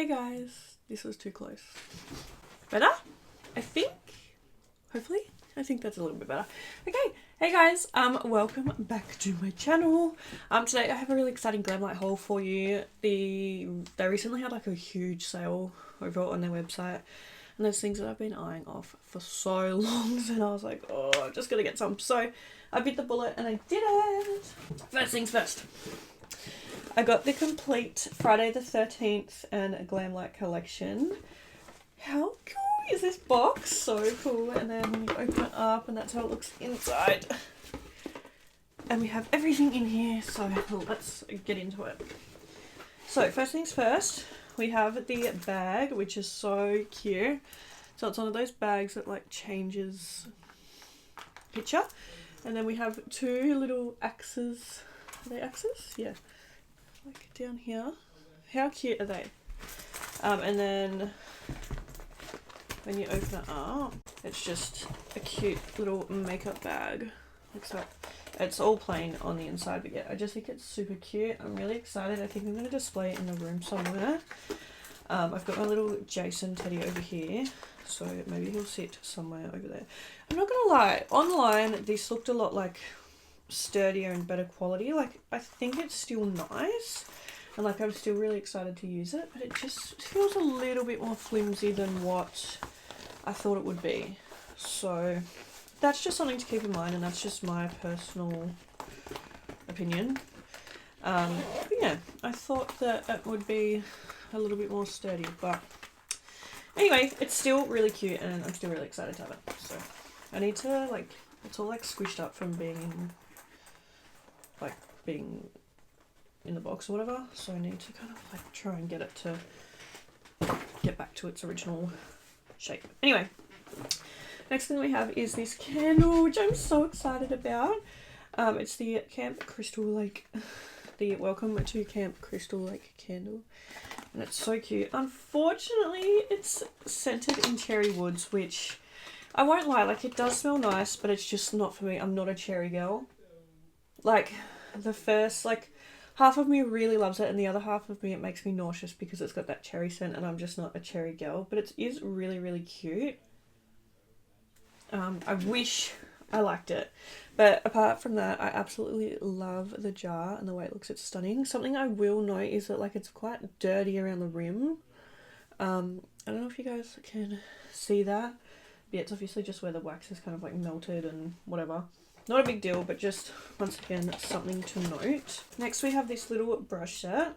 Hey guys, this was too close. Better? I think. Hopefully. I think that's a little bit better. Okay, hey guys, welcome back to my channel. Today I have a really exciting Glamlite haul for you. They recently had like a huge sale over on their website, and there's things that I've been eyeing off for so long, and I was like, oh, I'm just gonna get some. So I bit the bullet and I did it. First things first. I got the complete Friday the 13th and Glamlite collection. How cool is this box? So cool. And then you open it up and that's how it looks inside. And we have everything in here, so let's get into it. So first things first, we have the bag, which is so cute. So it's one of those bags that like changes picture. And then we have two little axes. Are they axes? Yeah. Like down here. How cute are they? And then when you open it up, it's just a cute little makeup bag. Looks that. It's all plain on the inside, but yeah, I just think it's super cute. I'm really excited. I think I'm going to display it in the room somewhere. I've got my little Jason teddy over here, so maybe he'll sit somewhere over there. I'm not going to lie, online this looked a lot like sturdier and better quality. Like, I think it's still nice, and like I'm still really excited to use it, but it just feels a little bit more flimsy than what I thought it would be. So that's just something to keep in mind, and that's just my personal opinion. But yeah, I thought that it would be a little bit more sturdy, but anyway, it's still really cute and I'm still really excited to have it. So I need to, like, it's all like squished up from being in the box or whatever, so I need to kind of like try and get it to get back to its original shape. Anyway, next thing we have is this candle, which I'm so excited about. It's the Camp Crystal Lake, the Welcome to Camp Crystal Lake candle, and it's so cute. Unfortunately, it's scented in cherry woods, which I won't lie, like it does smell nice, but it's just not for me. I'm not a cherry girl. Like, the first, like, half of me really loves it, and the other half of me, it makes me nauseous because it's got that cherry scent, and I'm just not a cherry girl. But it is really, really cute. I wish I liked it. But apart from that, I absolutely love the jar and the way it looks. It's stunning. Something I will note is that, like, it's quite dirty around the rim. I don't know if you guys can see that. But yeah, it's obviously just where the wax is kind of, like, melted and whatever. Not a big deal, but just, once again, something to note. Next, we have this little brush set,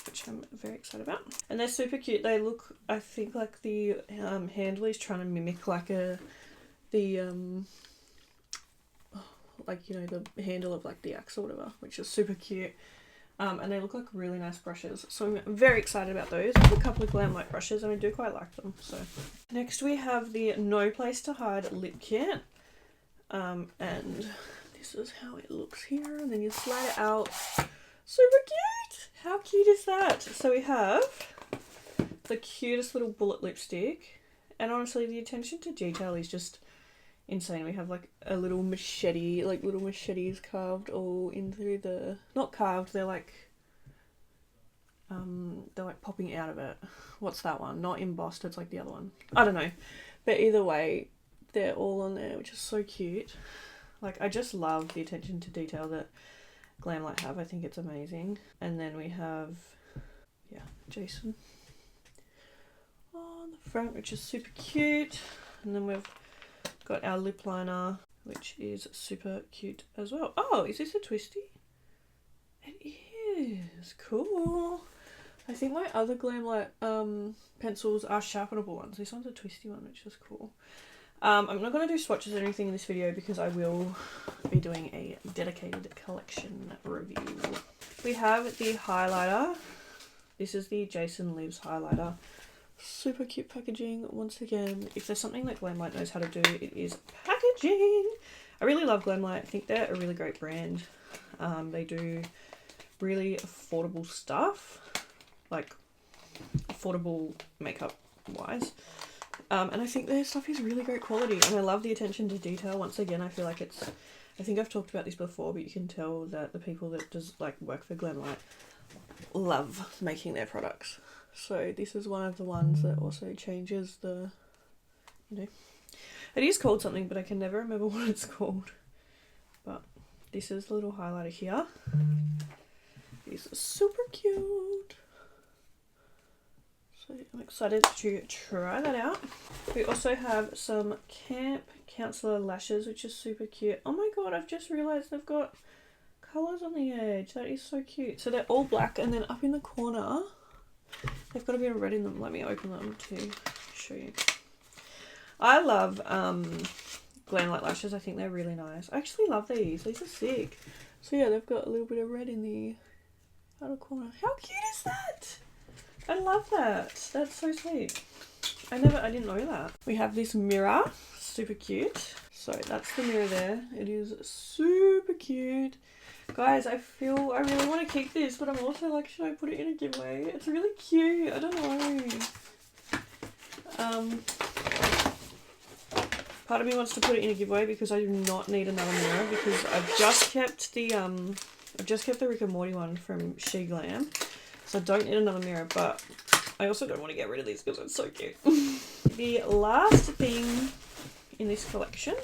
which I'm very excited about. And they're super cute. They look, I think, like the handle is trying to mimic, like, like, you know, the handle of, like, the axe or whatever, which is super cute. And they look like really nice brushes. So I'm very excited about those. I have a couple of Glamlite brushes, and I do quite like them. So next, we have the No Place to Hide lip kit. And this is how it looks here, and then you slide it out. Super cute! How cute is that? So we have the cutest little bullet lipstick, and honestly the attention to detail is just insane. We have like a little machete, like little machetes carved all in through the, not carved, they're like popping out of it. What's that one? Not embossed, it's like the other one. I don't know. But either way, they're all on there, which is so cute. Like, I just love the attention to detail that Glamlite have. I think it's amazing. And then we have, yeah, Jason on the front, which is super cute. And then we've got our lip liner, which is super cute as well. Oh, is this a twisty? It is. Cool. I think my other Glamlite pencils are sharpenable ones. This one's a twisty one, which is cool. I'm not going to do swatches or anything in this video because I will be doing a dedicated collection review. We have the highlighter. This is the Jason Lives highlighter. Super cute packaging. Once again, if there's something that Glamlite knows how to do, it is packaging. I really love Glamlite. I think they're a really great brand. They do really affordable stuff, like affordable makeup wise. And I think their stuff is really great quality, and I love the attention to detail. Once again, I feel like it's, I think I've talked about this before, but you can tell that the people that work for Glamlite love making their products. So this is one of the ones that also changes the, you know, it is called something, but I can never remember what it's called. But this is the little highlighter here. It's super cute. So I'm excited to try that out. We also have some Camp Counselor lashes, which is super cute. Oh my god, I've just realised they've got colours on the edge. That is so cute. So they're all black, and then up in the corner, they've got a bit of red in them. Let me open them to show you. I love Glamlite lashes. I think they're really nice. I actually love these. These are sick. So yeah, they've got a little bit of red in the outer corner. How cute is that? I love that. That's so sweet. I didn't know that. We have this mirror. Super cute. So that's the mirror there. It is super cute. Guys, I feel I really want to keep this, but I'm also like, should I put it in a giveaway? It's really cute. I don't know. Part of me wants to put it in a giveaway because I do not need another mirror, because I've just kept the Rick and Morty one from She Glam, so I don't need another mirror. But I also don't want to get rid of these because it's so cute. The last thing in this collection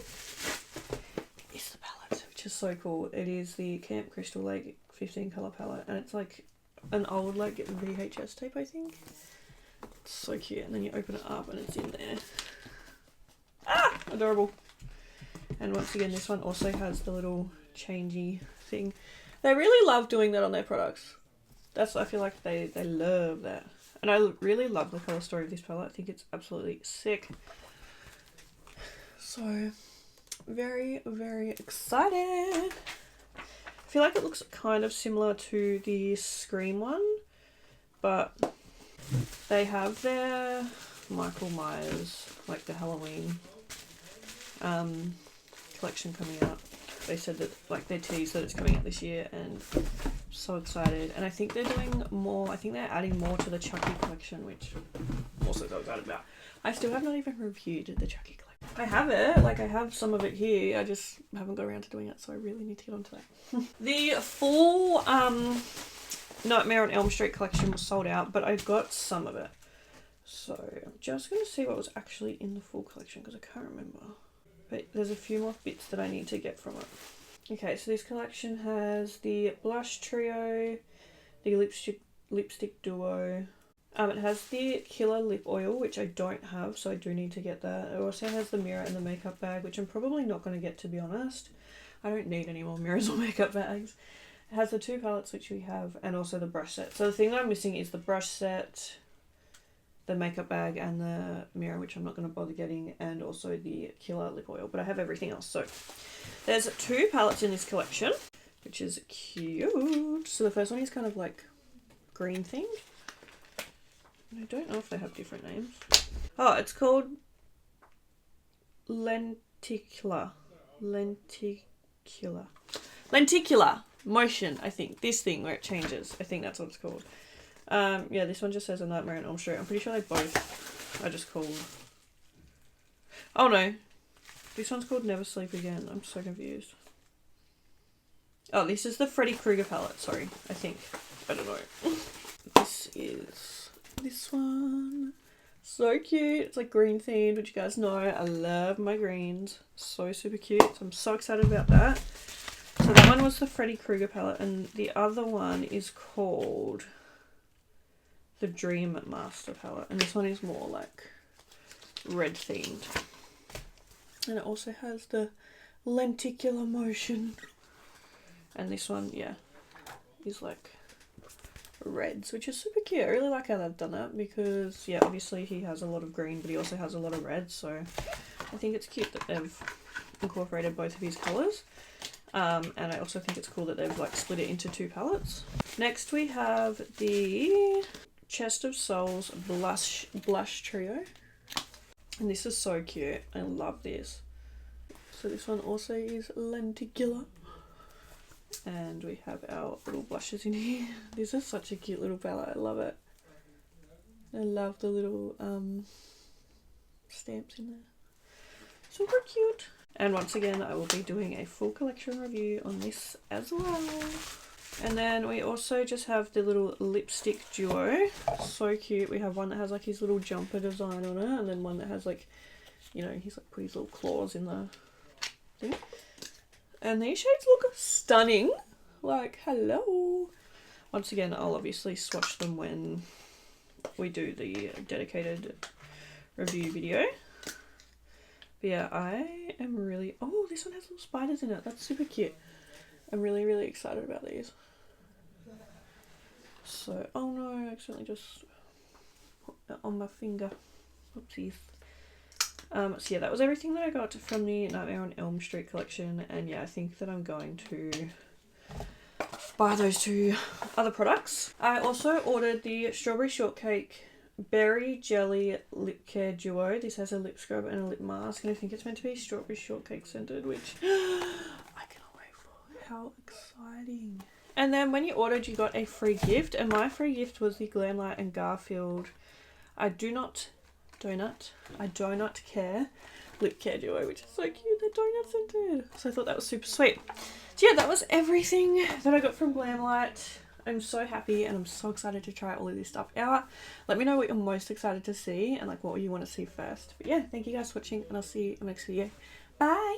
is the palette, which is so cool. It is the Camp Crystal Lake 15 colour palette, and it's like an old like VHS tape, I think. It's so cute, and then you open it up and it's in there. Ah, adorable. And once again, this one also has the little changey thing. They really love doing that on their products. I feel like they love that. And I really love the colour story of this palette. I think it's absolutely sick. So, very, very excited. I feel like it looks kind of similar to the Scream one, but they have their Michael Myers, like the Halloween collection coming out. They said that, like, they teased that it's coming out this year, and I'm so excited. And I think they're doing more, I think they're adding more to the Chucky collection, which I'm also so excited about. I still have not even reviewed the Chucky collection. I have it, like I have some of it here, I just haven't got around to doing it, so I really need to get onto that. The full Nightmare on Elm Street collection was sold out, but I got some of it. So I'm just going to see what was actually in the full collection, because I can't remember. But there's a few more bits that I need to get from it. Okay, so this collection has the Blush Trio, the Lipstick Duo. It has the Killer Lip Oil, which I don't have, so I do need to get that. It also has the mirror and the makeup bag, which I'm probably not going to get, to be honest. I don't need any more mirrors or makeup bags. It has the two palettes, which we have, and also the brush set. So the thing that I'm missing is the brush set, the makeup bag, and the mirror, which I'm not going to bother getting, and also the Killer Lip Oil, but I have everything else. So there's two palettes in this collection, which is cute. So the first one is kind of like green themed. I don't know if they have different names. Oh, it's called Lenticular Motion, I think. This thing where it changes. I think that's what it's called. Yeah, this one just says A Nightmare on Elm Street. I'm pretty sure they both are just called... Oh no. This one's called Never Sleep Again. I'm so confused. Oh, this is the Freddy Krueger palette. Sorry, I think. I don't know. This is... this one. So cute. It's like green themed, which you guys know I love my greens. So super cute. So I'm so excited about that. So that one was the Freddy Krueger palette, and the other one is called the Dream Master palette, and this one is more like red themed. And it also has the Lenticular Motion. And this one, yeah, is like reds, which is super cute. I really like how they've done that, because yeah, obviously he has a lot of green, but he also has a lot of red, so I think it's cute that they've incorporated both of his colours. And I also think it's cool that they've like split it into two palettes. Next we have the Chest of Souls Blush Trio, and this is so cute. I love this. So this one also is lenticular. And we have our little blushes in here. This is such a cute little palette. I love it. I love the little stamps in there. Super cute. And once again, I will be doing a full collection review on this as well. And then we also just have the little lipstick duo. So cute. We have one that has like his little jumper design on it, and then one that has like, you know, he's like put his little claws in the thing. And these shades look stunning. Like, hello. Once again, I'll obviously swatch them when we do the dedicated review video. But yeah, I am really... Oh, this one has little spiders in it. That's super cute. I'm really, really excited about these. So, oh no, I accidentally just put that on my finger. Oopsies. So yeah, that was everything that I got from the Nightmare on Elm Street collection. And yeah, I think that I'm going to buy those two other products. I also ordered the Strawberry Shortcake Berry Jelly Lip Care Duo. This has a lip scrub and a lip mask, and I think it's meant to be strawberry shortcake scented, which I cannot wait for. How exciting. And then when you ordered, you got a free gift, and my free gift was the Glamlite and Garfield I do not care lip care duo, which is so cute. They're donut scented. So I thought that was super sweet. So yeah, that was everything that I got from Glamlite. I'm so happy and I'm so excited to try all of this stuff out. Let me know what you're most excited to see and like what you want to see first. But yeah, thank you guys for watching, and I'll see you in the next video. Bye!